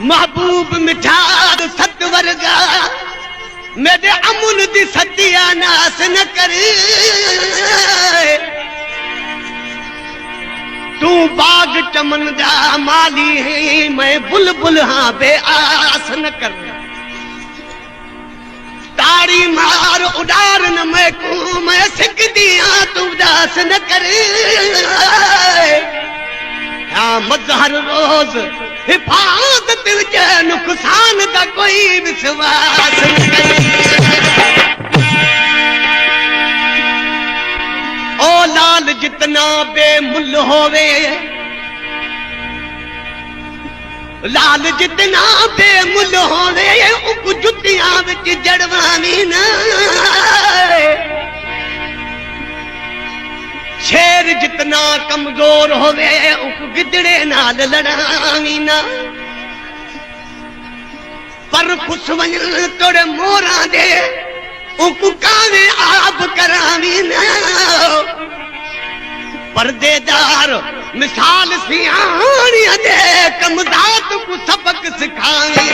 महबूब मिठार सत वर्गा मेरे अमुन दी सतिया नास न कर। तू बाग चमन जा माली है मैं बुलबुल हाँ बे आस न कर। ताड़ी मार उडार न मैं को मैं सिक दिया तू उदास न कर। मजहर रोज हिफाजत विच नुकसान का कोई विश्वास न करे। ओ लाल जितना बेमुल होवे लाल जितना बेमुल होवे उक जुतियां विच जड़वानी ना। शेर जितना कमजोर होवे उक गिदड़े नाल लड़ावी ना। पर खुश वन तोड़े मोरा दे उक कावे आप करावी ना। पर्देदार मिसाल सियाणिया दे कमदात को सबक सिखावी।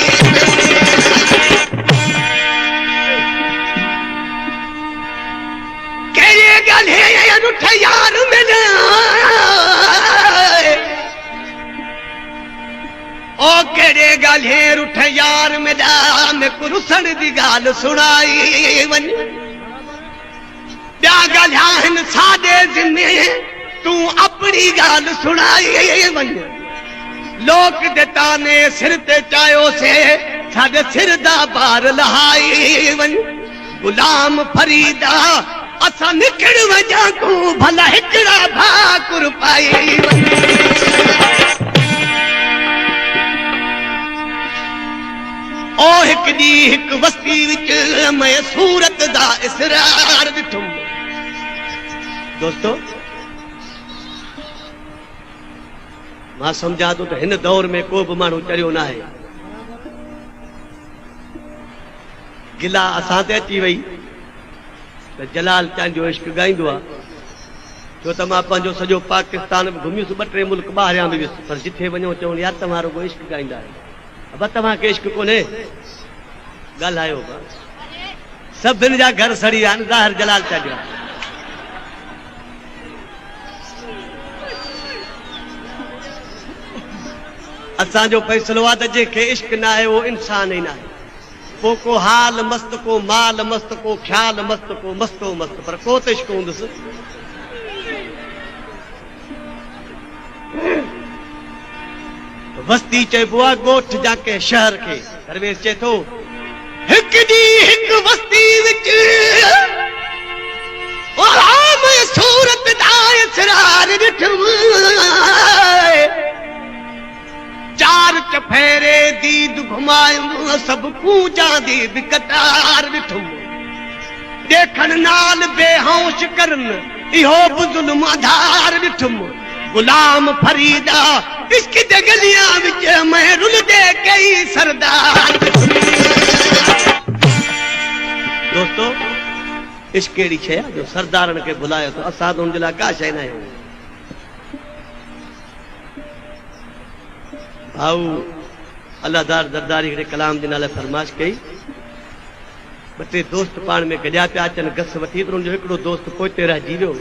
केरे गले रुठ यार मिले ओ केरे गले रुठ यार मिला मैं कुरुसन दी गाल सुनाई वन। ब्या गलियान सादे जिन्ने तू अपनी गाल सुनाई वन। लोक देता ने सिर ते चायो से साडे सिर दा बार लहाई वन। गुलाम फरीदा असा निकड़ वजा को भला हिकड़ा भाकुर पाई वन। ओ हिक दी हिक वस्ती विच मैं सूरत दा इसरार दिठुम। दोस्तों मां समझा तो हिन दौर में को भी मानू चरियो ना है। गिला असां ते अची वई त जलाल चांद जो इश्क गाईंदो आ। छो त मां पंहिंजो सॼो पाकिस्तान में घुमियुसि 2-3 मुल्क ॿाहिरियां बि वियुसि पर जिथे वञो चवनि यार तव्हां रुगो इश्क गाईंदा आहियो। अब तव्हांखे इश्क कोन्हे ॻाल्हायो सभिनि जा घर सड़ी आहिनि ज़ाहिर जलाल चांद जा। असांजो फैसलो आहे त जंहिंखे इश्क न आहे उहो इंसान ई न आहे। पोइ को हाल मस्त को माल मस्त को ख्याल मस्त को मस्तो मस्त पर को त इश्क हूंदुसि। वस्ती चइबो आहे ॻोठ जा कंहिं शहर खे। दरवेश चए थो हिक दी हिक वस्ती विच सूरत दा इसरार ॾिठुम। चार चफेरे दीद घुमायूं सब कूजा दी भी कतार ॾिठुम। देखण नाल बेहोश करन इहो बि ज़ुल्म आधार ॾिठुम। गुलाम फरीदा इश्क दे गलियां विच मैं रुल दे कई सरदार। दोस्तों इश्क अहिड़ी शइ आहे जो सरदारनि खे भुलायो तो असां त हुन जे लाइ का शइ न आहियूं। भाऊ अल्लाहदार दरदारी हिकिड़े कलाम जे नाले फरमाइश कई। 2-3 दोस्त पाण में गॾिया पिया अचनि घस वठी त हुनजो हिकिड़ो दोस्त पोइते रहिजी वियो।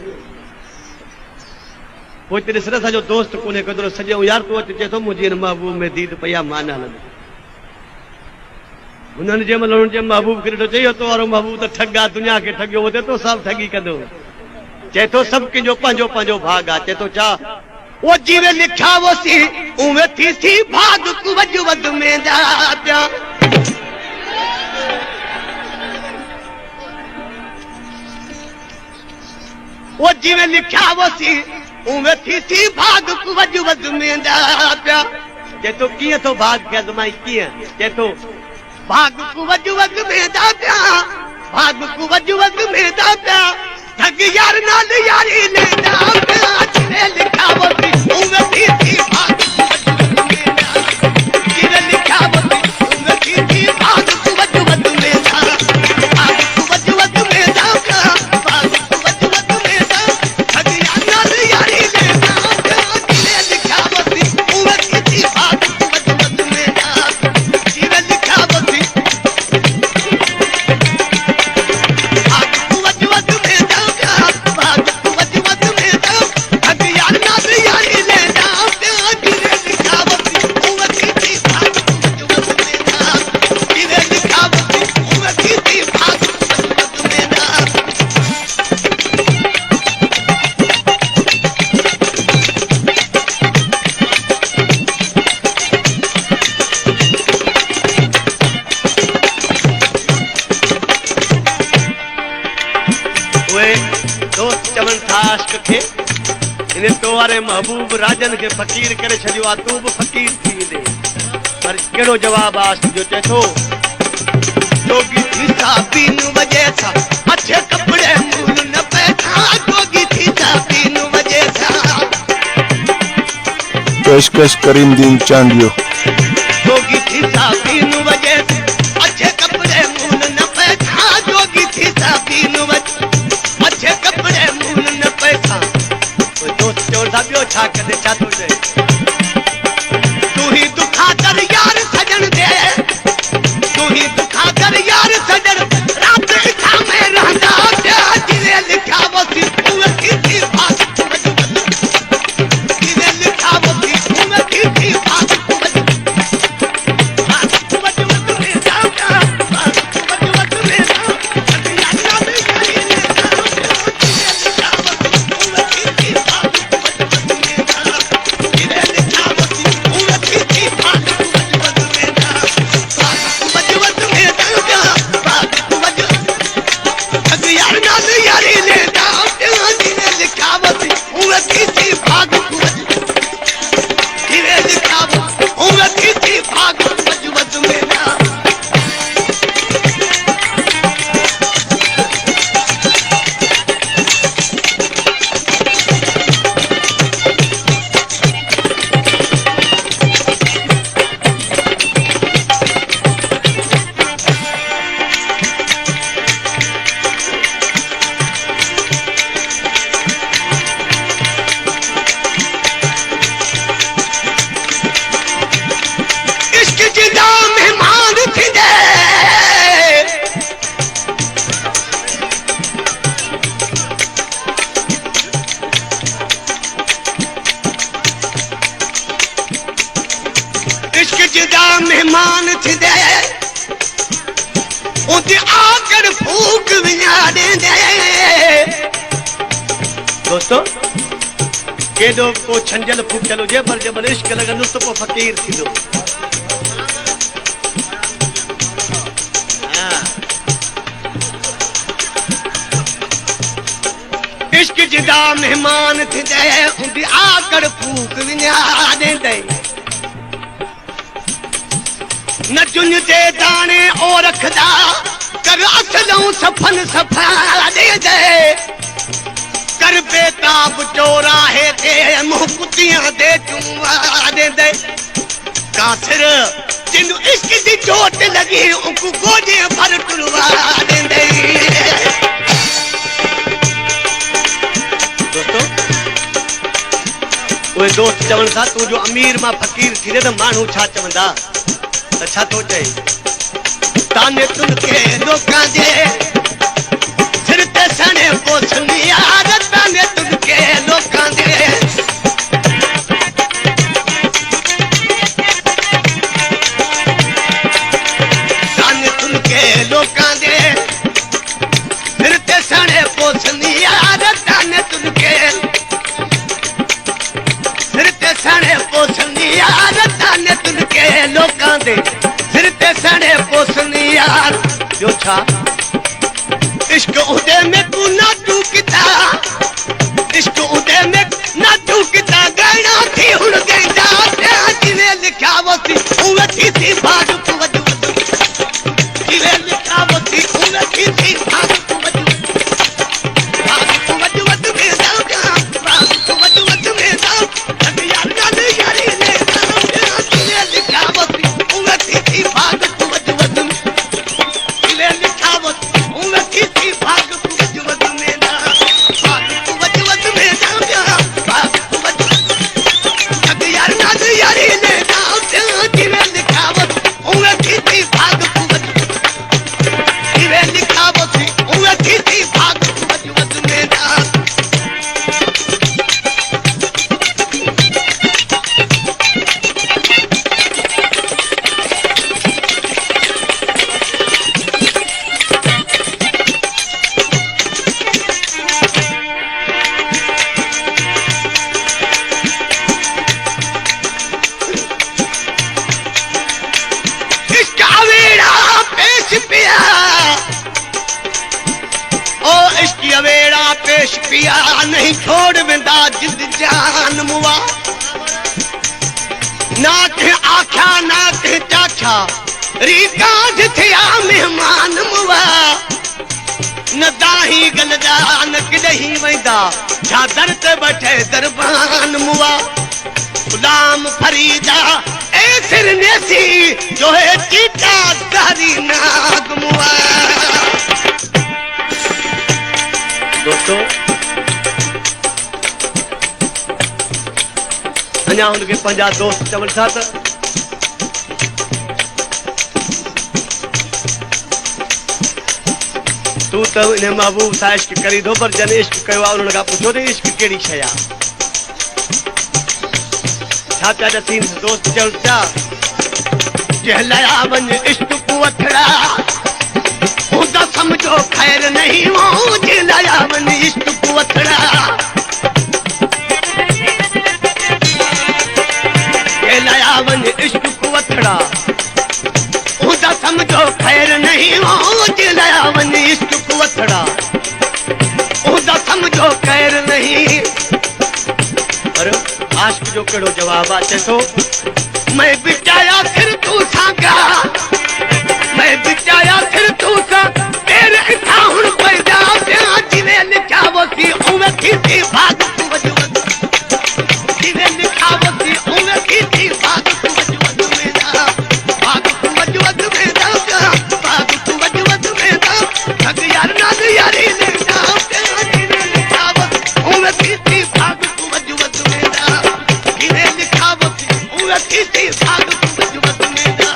पोइते ॾिस न असांजो दोस्त कोन्हे केतिरो सॼो यार तूं अच चए थो मुंहिंजी हिन महबूब में दीद पई आहे मां न हलंदुमि। हुननि जंहिं महिल हुननि जे महबूब खे ॾिठो चई तो वारो महबूब त ठग आहे दुनिया खे ठगियो उहो तो सभु ठगी कंदो। चए थो सभु कंहिंजो पंहिंजो पंहिंजो भाग आहे। चए थो छा वो जीवे लिखा वो सी उवे थी सी भाग कुवज वद में जा प्या। वो जीवे लिखा वो सी उवे थी सी भाग कुवज वद में जा प्या। जे तो किए तो भाग के अजमाई किए जे तो भाग कुवज वद में जा प्या। भाग कुवज वद में जा प्या। ठग यार नाल यारी ले जा प्या। जिने लिखा वो सी उवे थी सी भाग जिने लिखा वो सी उवे थी सी भाग कुवज वद में जा। भाग कुवज वद में जा प्या। भाग कुवज वद में जा। ठग यार नाल यारी ले जा प्या। जिने लिखा वो सी उवे थी सी भाग कुवज वद में जा। आशिक खे इन तो वारे महबूब राजन के फकीर करे छॾियो आहे तूं बि फकीर थी वेंदे पर कहिड़ो जवाब आहे जो चए थो जोगी थी सा बीन वजे सा अच्छे कपड़े मूल न पैसा जोगी थी सा बीन वजे सा पेशकश करीमदीन चांडियो जोगी थी सा बीन वजे अच्छे कपड़े मूल न पैसा जोगी थी सा बीन वजे अच्छे कपड़े मूल न पैसा दोस्त चोर सा बियो छा करे छा तो चए तू ही दुखा कर यार सजन दे तू ही दुखा कर यार सजन रात इठा में रहंदा जिने लिखा वो सी तू किसी बात जिने लिखा वो सी तू किसी बात मेहमान थी दे उते आकर फूक विञाणे दे दोस्तों केॾो को छंजल फूकल हुजे पर जब इश्क लॻंदो त पोइ फ़क़ीर थींदो इश्क जिदा मेहमान थी दे उते आकर फूक विञाणे दे न चुन ते दाने ओ रखदा कर असलों सफन सफा दे दे कर बेताब चौराहे ते मुंह कुतियां दे चुमा दे दे काफिर जिनु इश्क दी चोट लगी उनको गोजे भर टुरवा दे दे दोस्तों ओए दोस्त चवण था तू जो अमीर मां फकीर थी रे त माण्हू छा चवंदा अच्छा तो चाहिए ताने तुन के लोकां दे सिर ते सने पोछनी यार ताने तुन के लोकां दे ताने तुन के लोकां दे सिर ते सने पोछनी यार ताने तुन के सिर ते सने पोछनी यार ताने तुन के लोकां दे सिर ते सने पोसनी यार जो छा इश्क उदे में तू ना टूकता इश्क उदे में ना टूकता गहना थी हुन गंदा जिने लिखा वो थी उवे थी भाग तू वजू जिने लिखा वो थी उवे थी भाग तू वजू में जाऊंगा भाग तू वजू में जाऊं यार ना यारी ने जिने लिखा वो थी उवे थी भाग तू वजू जिने लिखा वो उवे थी भाग तू वजू में ना भाग तू वजू में जाऊंगा भाग तू वजू यार ना यारी ने जिने लिखा वो देश पिया नहीं छोड़ वेंदा जिंद जान मुआ ना के आख्या ना के चाचा रीकाज थिया मेहमान मुआ न दाही गलदा न किदही वेंदा चादर ते बैठे दरबान मुआ गुलाम फरीदा ए सिरनेसी जो है चीता दारी नाग मुआ दोस्तों अञा उनके पंजा दोस्त चवनि था त तू तो इन महबूब सां इश्क करी दो पर जन इश्क कयो आहे उन्हनि खां पुछो त इश्क कहिड़ी शइ आहे छा पिया ॾसीं दोस्त चवनि पिया जहलाया वञ इश्क कुवथड़ा हूंदा समझो ख़ैर नहीं हो जहलाया वञ इश्क कुवथड़ा जहलाया वञ इश्क कुवथड़ा हूंदा समझो ख़ैर नहीं हो जहलाया वञ इश्क कुवथड़ा हूंदा समझो ख़ैर नहीं पर आशिक जो कहिड़ो जवाब आहे चए थो मैं बिचाया फिर तू सागा मैं बिचाया फिर तू सा तेरे इथा हुन पैदा पिया जिवे लिखावसी उवे थी भाग तू वजवत जिवे लिखावसी उवे थी भाग तू वजवत मेरा भाग तू वजवत मेरा भाग तू वजवत मेरा ठग यार ना यारी लेना पिया जिवे लिखावसी उवे थी भाग तू वजवत मेरा जिवे लिखावसी उवे थी भाग तू वजवत मेरा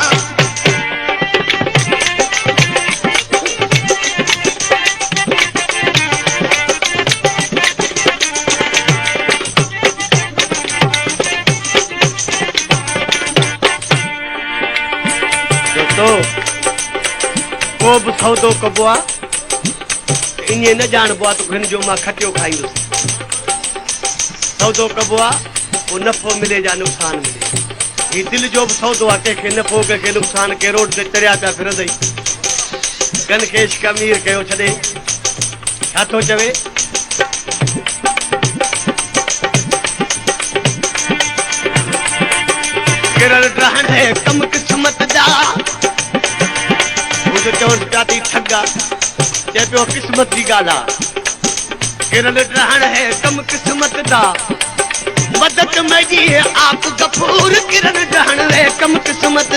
को बि सौदो कबो आहे ईअं न ॼाणबो आहे तो हिन जो मां खटियो खाईंदुसि सौदो कबो आहे पोइ नफ़ो मिले या नुक़सान मिले हीउ दिलि जो बि सौदो आहे कंहिंखे नफ़ो कंहिंखे नुक़सान के रोड ते चढ़िया पिया फिरंदई कन खे इश्क अमीर कयो छॾे छा थो चवे किरल रहण है कम क़िस्मत जा चवनि पिया थी ठगा चए पियो क़िस्मत जी ॻाल्हि आहे किरल रहण है कम क़िस्मत दा मदद में जी आप गफूर किरल रहण है कम क़िस्मत